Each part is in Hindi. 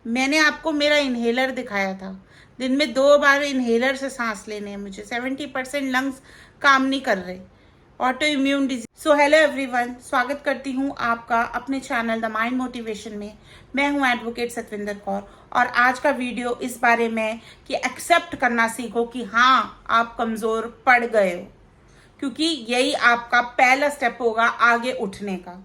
मैंने आपको मेरा इन्हेलर दिखाया था। दिन में 2 बार इन्हेलर से सांस लेने हैं मुझे। 70% लंग्स काम नहीं कर रहे। Auto immune disease. So hello everyone, स्वागत करती हूँ आपका अपने चैनल द माइंड मोटिवेशन में। मैं हूँ एडवोकेट सतविंदर कौर और आज का वीडियो इस बारे में कि एक्सेप्ट करना सीखो कि हाँ, आप कमज़ोर पड़ गए हो, क्योंकि यही आपका पहला स्टेप होगा आगे उठने का।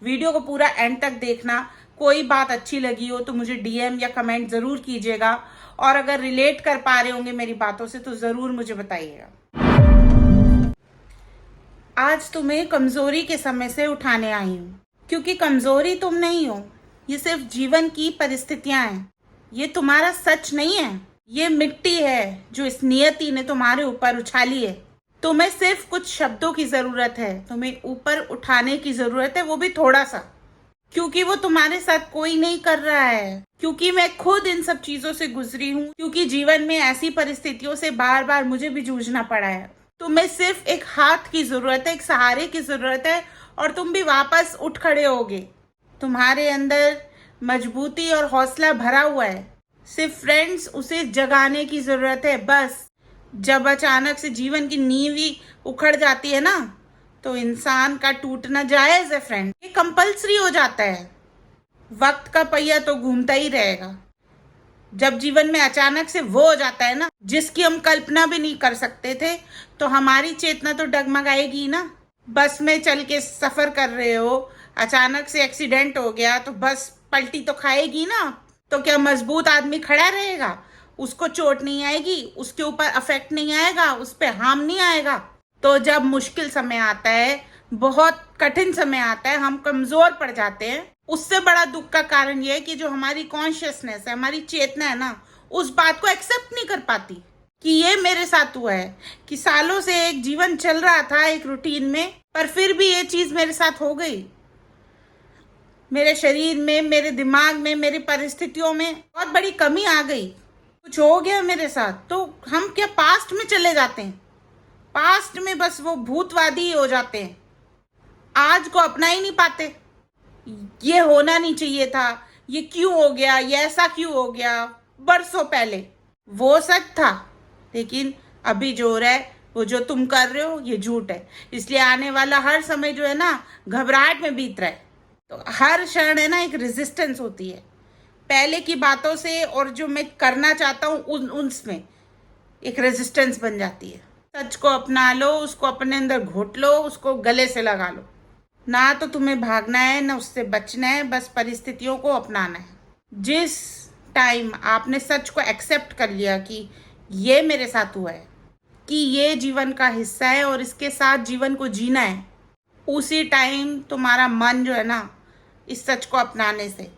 वीडियो को पूरा एंड तक देखना। कोई बात अच्छी लगी हो तो मुझे डीएम या कमेंट ज़रूर कीजिएगा और अगर रिलेट कर पा रहे होंगे मेरी बातों से तो ज़रूर मुझे बताइएगा। आज तुम्हें कमज़ोरी के समय से उठाने आई हूँ, क्योंकि कमज़ोरी तुम नहीं हो, ये सिर्फ जीवन की परिस्थितियाँ हैं। ये तुम्हारा सच नहीं है, ये मिट्टी है जो इस नियति ने तुम्हारे ऊपर उछाली है। तुम्हें सिर्फ कुछ शब्दों की ज़रूरत है, तुम्हें ऊपर उठाने की ज़रूरत है, वो भी थोड़ा सा, क्योंकि वो तुम्हारे साथ कोई नहीं कर रहा है। क्योंकि मैं खुद इन सब चीज़ों से गुजरी हूँ, क्योंकि जीवन में ऐसी परिस्थितियों से बार बार मुझे भी जूझना पड़ा है। तुम्हें सिर्फ एक हाथ की ज़रूरत है, एक सहारे की ज़रूरत है और तुम भी वापस उठ खड़े होगे। तुम्हारे अंदर मजबूती और हौसला भरा हुआ है, सिर्फ फ्रेंड्स उसे जगाने की ज़रूरत है बस। जब अचानक से जीवन की नींव ही उखड़ जाती है ना, तो इंसान का टूटना जायज़ है फ्रेंड, ये कंपल्सरी हो जाता है। वक्त का पहिया तो घूमता ही रहेगा। जब जीवन में अचानक से वो हो जाता है ना जिसकी हम कल्पना भी नहीं कर सकते थे, तो हमारी चेतना तो डगमगाएगी ना। बस में चल के सफ़र कर रहे हो, अचानक से एक्सीडेंट हो गया तो बस पलटी तो खाएगी ना। तो क्या मजबूत आदमी खड़ा रहेगा? उसको चोट नहीं आएगी, उसके ऊपर अफेक्ट नहीं आएगा, उस पर हार्म नहीं आएगा। तो जब मुश्किल समय आता है, बहुत कठिन समय आता है, हम कमज़ोर पड़ जाते हैं। उससे बड़ा दुख का कारण यह है कि जो हमारी कॉन्शियसनेस है, हमारी चेतना है ना, उस बात को एक्सेप्ट नहीं कर पाती कि ये मेरे साथ हुआ है, कि सालों से एक जीवन चल रहा था एक रूटीन में, पर फिर भी ये चीज़ मेरे साथ हो गई। मेरे शरीर में, मेरे दिमाग में, मेरी परिस्थितियों में बहुत बड़ी कमी आ गई। कुछ हो गया मेरे साथ, तो हम क्या पास्ट में चले जाते हैं? पास्ट में बस वो भूतवादी हो जाते हैं, आज को अपना ही नहीं पाते। ये होना नहीं चाहिए था, ये क्यों हो गया, ये ऐसा क्यों हो गया, बरसों पहले वो सच था, लेकिन अभी जो हो रहा है, वो जो तुम कर रहे हो, ये झूठ है। इसलिए आने वाला हर समय जो है ना, घबराहट में बीत रहा है। तो हर क्षण है ना एक रेजिस्टेंस होती है पहले की बातों से, और जो मैं करना चाहता हूँ उसमें एक रेजिस्टेंस बन जाती है। सच को अपना लो, उसको अपने अंदर घोट लो, उसको गले से लगा लो। ना तो तुम्हें भागना है, ना उससे बचना है, बस परिस्थितियों को अपनाना है। जिस टाइम आपने सच को एक्सेप्ट कर लिया कि ये मेरे साथ हुआ है, कि ये जीवन का हिस्सा है और इसके साथ जीवन को जीना है, उसी टाइम तुम्हारा मन जो है ना, इस सच को अपनाने से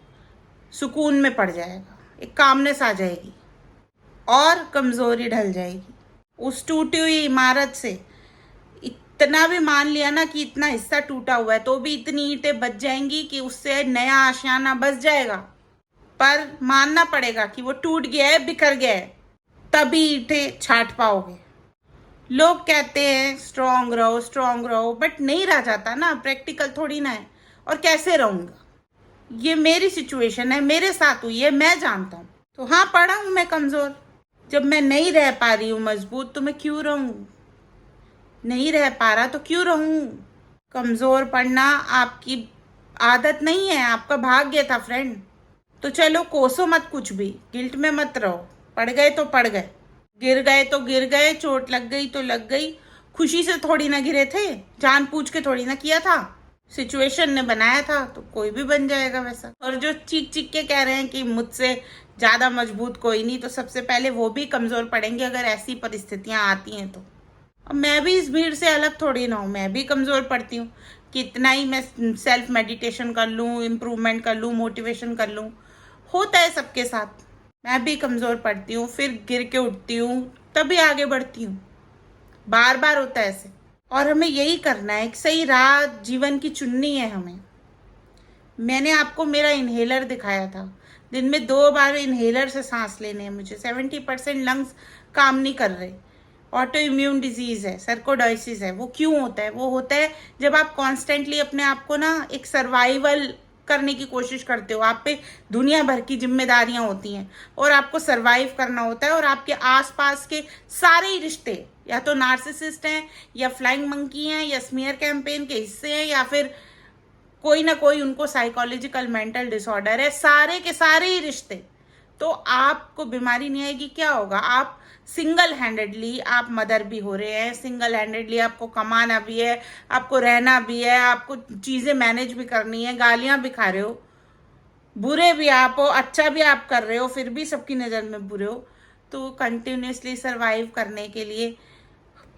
सुकून में पड़ जाएगा, एक कामनेस आ जाएगी और कमज़ोरी ढल जाएगी। उस टूटी हुई इमारत से इतना भी मान लिया ना कि इतना हिस्सा टूटा हुआ है, तो भी इतनी ईंटें बच जाएंगी कि उससे नया आशियाना बच जाएगा। पर मानना पड़ेगा कि वो टूट गया है, बिखर गया है, तभी ईंटें छाट पाओगे। लोग कहते हैं स्ट्रांग रहो, बट नहीं रहा जाता ना, प्रैक्टिकल थोड़ी ना है। और कैसे रहूँगा? ये मेरी सिचुएशन है, मेरे साथ हुई है, मैं जानता हूँ। तो हाँ, पड़ा हूँ मैं कमज़ोर। जब मैं नहीं रह पा रही हूँ मजबूत, तो मैं क्यों रहूँ? नहीं रह पा रहा तो क्यों रहूं? कमज़ोर पड़ना आपकी आदत नहीं है, आपका भाग्य था फ्रेंड। तो चलो, कोसो मत कुछ भी, गिल्ट में मत रहो। पड़ गए तो पड़ गए, गिर गए तो गिर गए, चोट लग गई तो लग गई। खुशी से थोड़ी ना गिरे थे, जान पूछ के थोड़ी ना किया था। सिचुएशन ने बनाया था तो कोई भी बन जाएगा वैसा। और जो चीख चीख के कह रहे हैं कि मुझसे ज़्यादा मजबूत कोई नहीं, तो सबसे पहले वो भी कमज़ोर पड़ेंगे अगर ऐसी परिस्थितियाँ आती हैं तो। अब मैं भी इस भीड़ से अलग थोड़ी ना हूँ, मैं भी कमज़ोर पड़ती हूँ। कितना ही मैं सेल्फ मेडिटेशन कर लूँ, इम्प्रूवमेंट कर लूँ, मोटिवेशन कर लूँ, होता है सबके साथ। मैं भी कमज़ोर पड़ती हूँ, फिर गिर के उठती हूँ, तभी आगे बढ़ती हूँ। बार बार होता है ऐसे, और हमें यही करना है, एक सही राह जीवन की चुननी है हमें। मैंने आपको मेरा इन्हेलर दिखाया था। दिन में 2 बार इन्हेलर से सांस लेने हैं मुझे। 70% लंग्स काम नहीं कर रहे। ऑटो इम्यून डिजीज़ है, सर्कोडोसिस है। वो क्यों होता है? वो होता है जब आप कॉन्स्टेंटली अपने आप को ना एक सर्वाइवल करने की कोशिश करते हो, आप पे दुनिया भर की जिम्मेदारियां होती हैं और आपको सरवाइव करना होता है, और आपके आसपास के सारे ही रिश्ते या तो नार्सिसिस्ट हैं या फ्लाइंग मंकी हैं या स्मीयर कैंपेन के हिस्से हैं या फिर कोई ना कोई उनको साइकोलॉजिकल मेंटल डिसऑर्डर है, सारे के सारे ही रिश्ते। तो आपको बीमारी नहीं आएगी, क्या होगा, आप सिंगल हैंडेडली आप मदर भी हो रहे हैं, सिंगल हैंडेडली आपको कमाना भी है, आपको रहना भी है, आपको चीज़ें मैनेज भी करनी है, गालियां भी खा रहे हो, बुरे भी आप हो, अच्छा भी आप कर रहे हो, फिर भी सबकी नज़र में बुरे हो। तो कंटिन्यूसली सरवाइव करने के लिए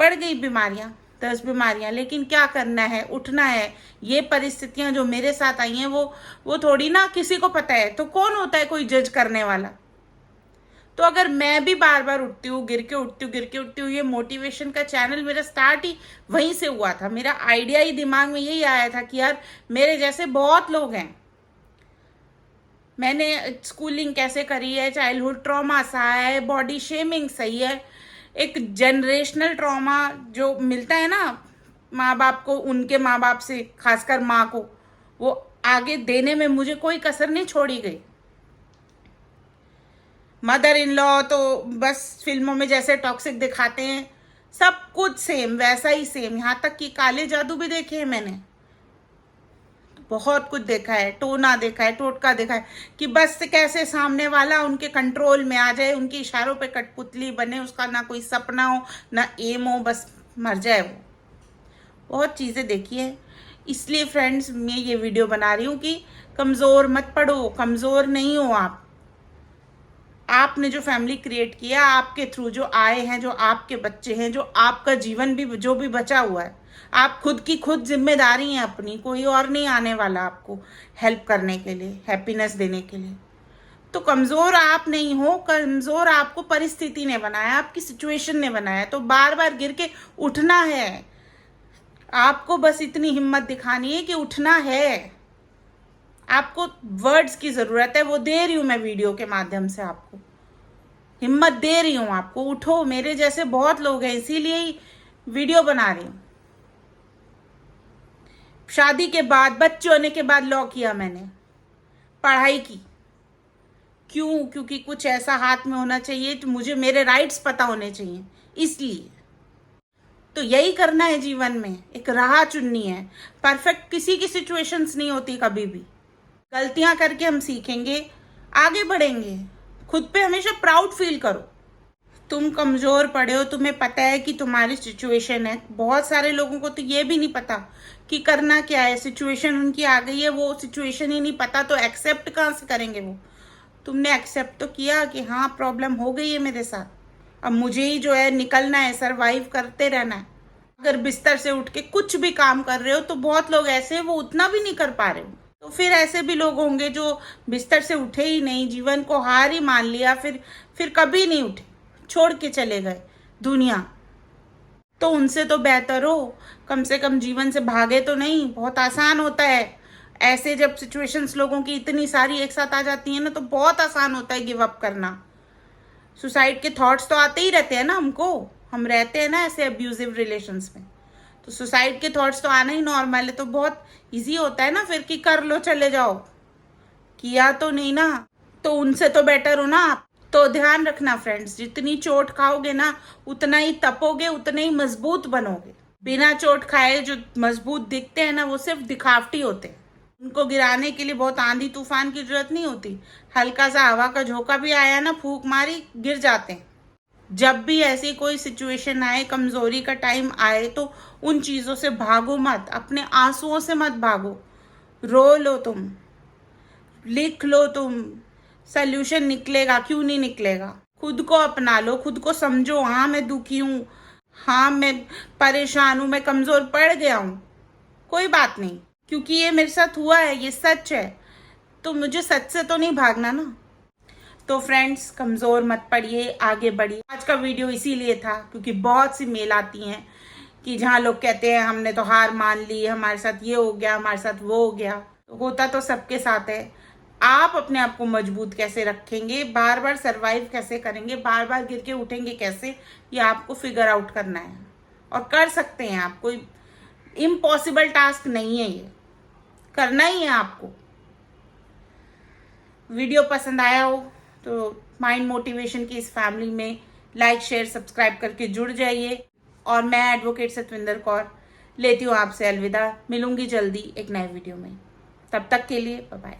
पड़ गई बीमारियां, 10 बीमारियां, लेकिन क्या करना है, उठना है। ये परिस्थितियां जो मेरे साथ आई हैं वो थोड़ी ना किसी को पता है, तो कौन होता है कोई जज करने वाला। तो अगर मैं भी बार बार उठती हूँ, गिर के उठती हूँ, गिर के उठती हूँ, ये मोटिवेशन का चैनल मेरा स्टार्ट ही वहीं से हुआ था। मेरा आइडिया ही दिमाग में यही आया था कि यार मेरे जैसे बहुत लोग हैं, मैंने स्कूलिंग कैसे करी है, चाइल्डहुड ट्रॉमा सहा है, बॉडी शेमिंग सही है, एक जनरेशनल ट्रॉमा जो मिलता है ना माँ बाप को, उनके माँ बाप से, खासकर माँ को, वो आगे देने में मुझे कोई कसर नहीं छोड़ी गई। मदर इन लॉ तो बस फिल्मों में जैसे टॉक्सिक दिखाते हैं, सब कुछ सेम वैसा ही सेम, यहाँ तक कि काले जादू भी देखे हैं मैंने, बहुत कुछ देखा है, टोना देखा है, टोटका देखा है कि बस कैसे सामने वाला उनके कंट्रोल में आ जाए, उनके इशारों पे कठपुतली बने, उसका ना कोई सपना हो ना एम हो, बस मर जाए वो। बहुत चीज़ें देखी है। इसलिए फ्रेंड्स मैं ये वीडियो बना रही हूँ कि कमज़ोर मत पड़ो, कमज़ोर नहीं हो आप। आपने जो फैमिली क्रिएट किया, आपके थ्रू जो आए हैं, जो आपके बच्चे हैं, जो आपका जीवन भी जो भी बचा हुआ है, आप खुद की खुद जिम्मेदारी हैं अपनी, कोई और नहीं आने वाला आपको हेल्प करने के लिए, हैप्पीनेस देने के लिए। तो कमज़ोर आप नहीं हो, कमज़ोर आपको परिस्थिति ने बनाया, आपकी सिचुएशन ने बनाया। तो बार बार गिर के उठना है, आपको बस इतनी हिम्मत दिखानी है कि उठना है। आपको वर्ड्स की ज़रूरत है, वो दे रही हूँ मैं वीडियो के माध्यम से, आपको हिम्मत दे रही हूँ, आपको उठो। मेरे जैसे बहुत लोग हैं, इसीलिए ही वीडियो बना रही हूँ। शादी के बाद, बच्चे होने के बाद लॉ किया मैंने, पढ़ाई की। क्यों? क्योंकि कुछ ऐसा हाथ में होना चाहिए तो मुझे मेरे राइट्स पता होने चाहिए, इसलिए। तो यही करना है जीवन में, एक राह चुननी है। परफेक्ट किसी की सिचुएशंस नहीं होती कभी भी, गलतियां करके हम सीखेंगे, आगे बढ़ेंगे। खुद पे हमेशा प्राउड फील करो। तुम कमज़ोर पड़े हो, तुम्हें पता है कि तुम्हारी सिचुएशन है। बहुत सारे लोगों को तो ये भी नहीं पता कि करना क्या है, सिचुएशन उनकी आ गई है, वो सिचुएशन ही नहीं पता, तो एक्सेप्ट कहाँ से करेंगे वो। तुमने एक्सेप्ट तो किया कि हाँ प्रॉब्लम हो गई है मेरे साथ, अब मुझे ही जो है निकलना है, सरवाइव करते रहना है। अगर बिस्तर से उठ के कुछ भी काम कर रहे हो तो बहुत लोग ऐसे हैं वो उतना भी नहीं कर पा रहे हो। तो फिर ऐसे भी लोग होंगे जो बिस्तर से उठे ही नहीं, जीवन को हार ही मान लिया, फिर कभी नहीं उठे, छोड़ के चले गए दुनिया। तो उनसे तो बेहतर हो कम से कम जीवन से भागे तो नहीं। बहुत आसान होता है ऐसे, जब सिचुएशंस लोगों की इतनी सारी एक साथ आ जाती है ना, तो बहुत आसान होता है गिव अप करना। सुसाइड के थॉट्स तो आते ही रहते हैं ना हमको, हम रहते हैं ना ऐसे अब्यूजिव रिलेशंस में, तो सुसाइड के थॉट्स तो आना ही नॉर्मल है। तो बहुत इजी होता है ना फिर कि कर लो, चले जाओ, किया तो नहीं ना, तो उनसे तो बेटर हो ना आप। तो ध्यान रखना फ्रेंड्स, जितनी चोट खाओगे ना उतना ही तपोगे, उतने ही मजबूत बनोगे। बिना चोट खाए जो मजबूत दिखते हैं ना, वो सिर्फ दिखावटी होते हैं। उनको गिराने के लिए बहुत आंधी तूफान की जरूरत नहीं होती, हल्का सा हवा का झोंका भी आया ना, फूंक मारी, गिर जाते हैं। जब भी ऐसी कोई सिचुएशन आए, कमजोरी का टाइम आए, तो उन चीज़ों से भागो मत, अपने आंसुओं से मत भागो। रो लो तुम, लिख लो तुम, सल्यूशन निकलेगा, क्यों नहीं निकलेगा। खुद को अपना लो, खुद को समझो, हाँ मैं दुखी हूँ, हाँ मैं परेशान हूँ, मैं कमज़ोर पड़ गया हूँ, कोई बात नहीं, क्योंकि ये मेरे साथ हुआ है, ये सच है, तो मुझे सच से तो नहीं भागना ना। तो फ्रेंड्स कमज़ोर मत पड़िए, आगे बढ़िए। आज का वीडियो इसीलिए था क्योंकि बहुत सी मेल आती हैं कि जहाँ लोग कहते हैं हमने तो हार मान ली, हमारे साथ ये हो गया, हमारे साथ वो हो गया। तो होता तो सबके साथ है। आप अपने आप को मजबूत कैसे रखेंगे, बार बार सरवाइव कैसे करेंगे, बार बार गिर के उठेंगे कैसे, ये आपको फिगर आउट करना है। और कर सकते हैं आप, कोई इम्पॉसिबल टास्क नहीं है, ये करना ही है आपको। वीडियो पसंद आया हो तो माइंड मोटिवेशन की इस फैमिली में लाइक शेयर सब्सक्राइब करके जुड़ जाइए। और मैं एडवोकेट सतविंदर कौर लेती हूँ आपसे अलविदा। मिलूंगी जल्दी एक नए वीडियो में। तब तक के लिए बाय बाय।